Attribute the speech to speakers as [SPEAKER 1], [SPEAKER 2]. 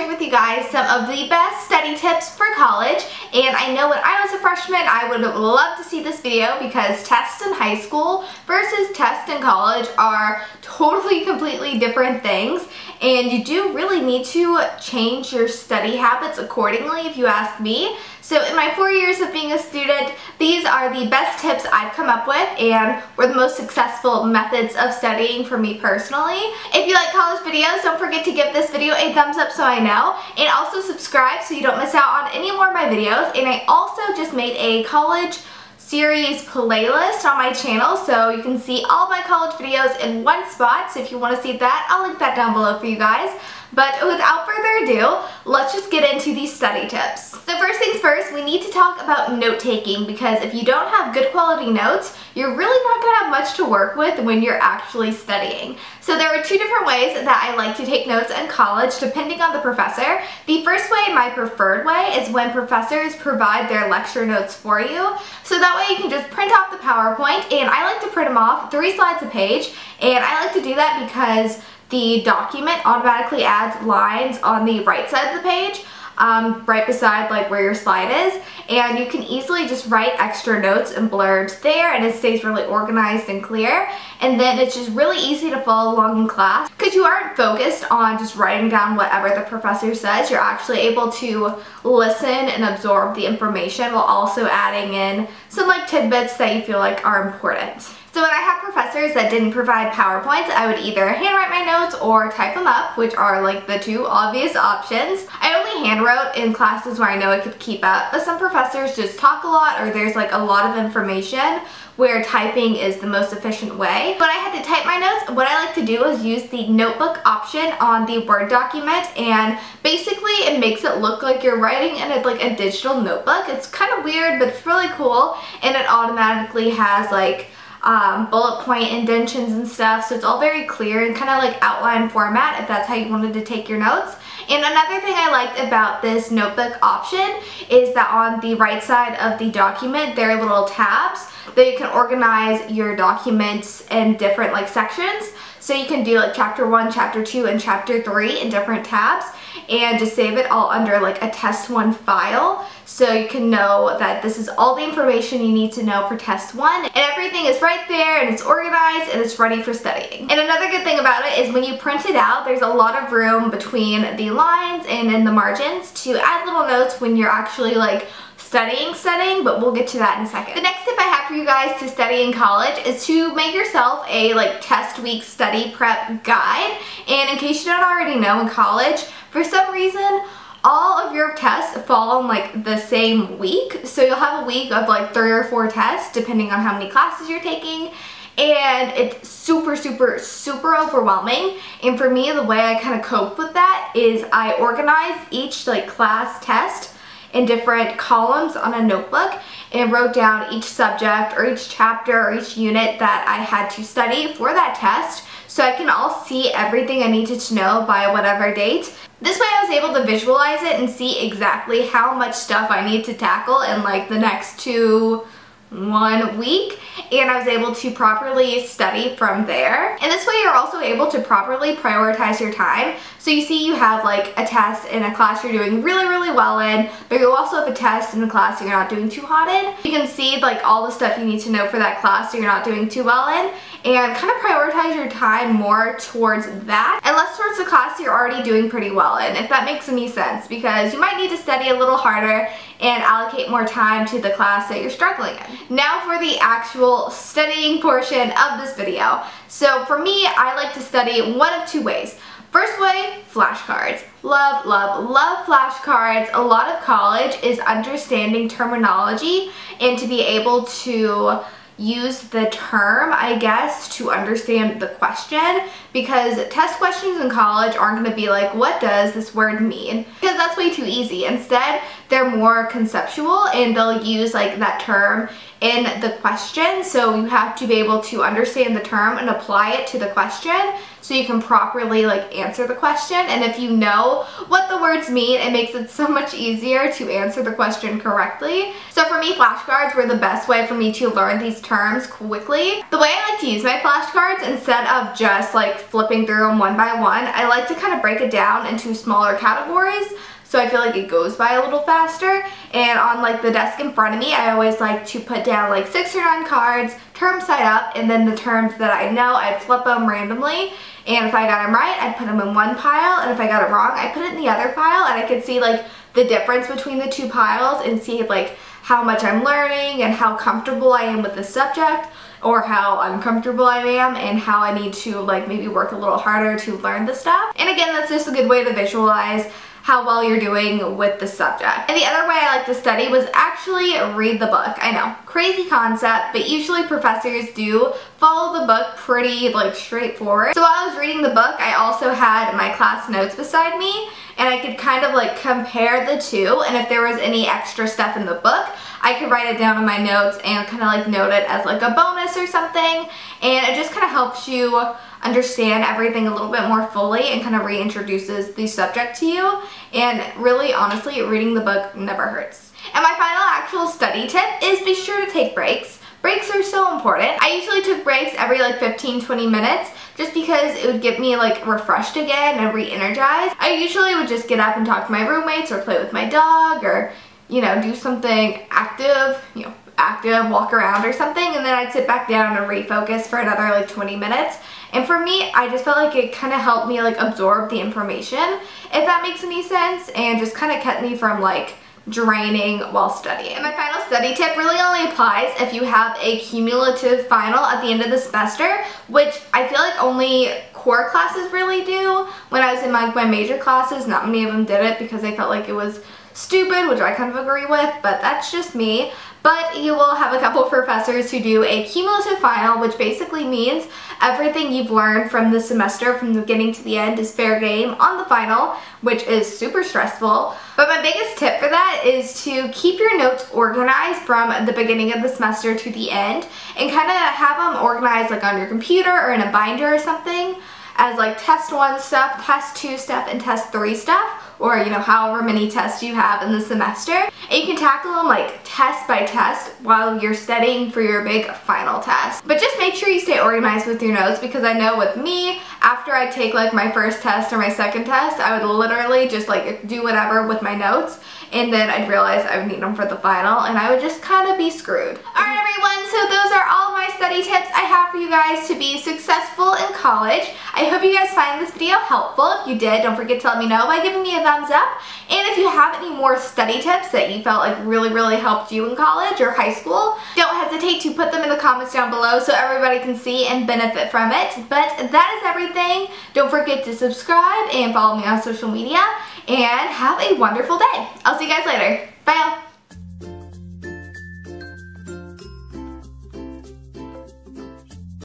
[SPEAKER 1] sharing with you guys some of the best study tips for college. And I know when I was a freshman, I would have loved to see this video because tests in high school versus tests in college are totally, completely different things. And you do really need to change your study habits accordingly, if you ask me. So in my 4 years of being a student, these are the best tips I've come up with and were the most successful methods of studying for me personally. If you like college videos, don't forget to give this video a thumbs up so I know, and also subscribe so you don't miss out on any more of my videos. And I also just made a college series playlist on my channel, so you can see all my college videos in one spot. So if you want to see that, I'll link that down below for you guys. But without further ado, let's just get into these study tips. So first things first, we need to talk about note-taking, because if you don't have good quality notes, you're really not going to have much to work with when you're actually studying. So there are two different ways that I like to take notes in college depending on the professor. The first way, my preferred way, is when professors provide their lecture notes for you. So that way you can just print off the PowerPoint, and I like to print them off 3 slides a page, and I like to do that because the document automatically adds lines on the right side of the page, right beside like where your slide is, and you can easily just write extra notes and blurbs there, and it stays really organized and clear. And then it's just really easy to follow along in class because you aren't focused on just writing down whatever the professor says. You're actually able to listen and absorb the information while also adding in some like tidbits that you feel like are important. So when I had professors that didn't provide PowerPoints, I would either handwrite my notes or type them up, which are like the two obvious options. I only handwrote in classes where I know I could keep up, but some professors just talk a lot, or there's like a lot of information where typing is the most efficient way. When I had to type my notes, what I like to do is use the notebook option on the Word document, and basically it makes it look like you're writing in a digital notebook. It's kind of weird, but it's really cool, and it automatically has like bullet point indentions and stuff, so it's all very clear and kind of like outline format if that's how you wanted to take your notes. And another thing I liked about this notebook option is that on the right side of the document there are little tabs that you can organize your documents in different like sections. So you can do like chapter 1, chapter 2, and chapter 3 in different tabs, and just save it all under like a test 1 file, so you can know that this is all the information you need to know for test 1, and everything is right there, and it's organized, and it's ready for studying. And another good thing about it is when you print it out, there's a lot of room between the lines and in the margins to add little notes when you're actually like studying, but we'll get to that in a second. The next tip I have for you guys to study in college is to make yourself a like test week study prep guide. And in case you don't already know, in college, for some reason, all of your tests fall on like the same week. So you'll have a week of like 3 or 4 tests depending on how many classes you're taking. And it's super overwhelming. And for me, the way I kind of cope with that is I organize each like class test in different columns on a notebook, and wrote down each subject or each chapter or each unit that I had to study for that test, so I can all see everything I needed to know by whatever date. This way I was able to visualize it and see exactly how much stuff I need to tackle in like the next 1 week, and I was able to properly study from there. And this way you're also able to properly prioritize your time. So you see you have like a test in a class you're doing really well in, but you also have a test in a class you're not doing too hot in. You can see like all the stuff you need to know for that class you're not doing too well in, and kind of prioritize your time more towards that and less towards the class you're already doing pretty well in, if that makes any sense, because you might need to study a little harder and allocate more time to the class that you're struggling in. Now for the actual studying portion of this video. So for me, I like to study one of 2 ways. First way, flashcards. Love flashcards. A lot of college is understanding terminology and to be able to use the term, I guess, to understand the question, because test questions in college aren't going to be like, what does this word mean? Because that's way too easy. Instead, they're more conceptual, and they'll use like that term in the question, so you have to be able to understand the term and apply it to the question. so you can properly like answer the question. And if you know what the words mean, it makes it so much easier to answer the question correctly. So for me, flashcards were the best way for me to learn these terms quickly. The way I like to use my flashcards, instead of just like flipping through them one by one, I like to kind of break it down into smaller categories, so I feel like it goes by a little faster. And on like the desk in front of me, I always like to put down like 6 or 9 cards, terms side up, and then the terms that I know, I'd flip them randomly. And if I got them right, I'd put them in one pile, and if I got it wrong, I'd put it in the other pile, and I could see like the difference between the 2 piles and see like how much I'm learning and how comfortable I am with the subject, or how uncomfortable I am and how I need to like maybe work a little harder to learn the stuff. And again, that's just a good way to visualize how well you're doing with the subject. And the other way I like to study was actually read the book. I know, crazy concept, but usually professors do follow the book pretty like straightforward. So while I was reading the book, I also had my class notes beside me, and I could kind of like compare the two, and if there was any extra stuff in the book, I could write it down in my notes and kind of like note it as like a bonus or something, and it just kind of helps you understand everything a little bit more fully and kind of reintroduces the subject to you. And really, honestly, reading the book never hurts. And my final actual study tip is be sure to take breaks. Breaks are so important. I usually took breaks every like 15-20 minutes just because it would get me like refreshed again and re-energized. I usually would just get up and talk to my roommates or play with my dog, or you know, do something active, walk around or something, and then I'd sit back down and refocus for another like 20 minutes. And for me, I just felt like it kind of helped me like absorb the information, if that makes any sense, and just kind of kept me from like draining while studying. And my final study tip really only applies if you have a cumulative final at the end of the semester, which I feel like only core classes really do. When I was in my major classes, not many of them did it because they felt like it was stupid, which I kind of agree with, but that's just me. But you will have a couple professors who do a cumulative final, which basically means everything you've learned from the semester from the beginning to the end is fair game on the final, which is super stressful. But my biggest tip for that is to keep your notes organized from the beginning of the semester to the end, and kind of have them organized like on your computer or in a binder or something as like test 1 stuff, test 2 stuff, and test 3 stuff, or you know, however many tests you have in the semester. And you can tackle them like test by test while you're studying for your big final test. But just make sure you stay organized with your notes, because I know with me, after I take like my first test or my second test, I would literally just like do whatever with my notes, and then I'd realize I would need them for the final, and I would just kind of be screwed. Alright everyone, so those are all my study tips I have for you guys to be successful in college. I hope you guys find this video helpful. If you did, don't forget to let me know by giving me a thumbs up. And if you have any more study tips that you felt like really helped you in college or high school, don't hesitate to put them in the comments down below so everybody can see and benefit from it. But that is everything. Don't forget to subscribe and follow me on social media, and have a wonderful day. I'll see you guys later. Bye y'all.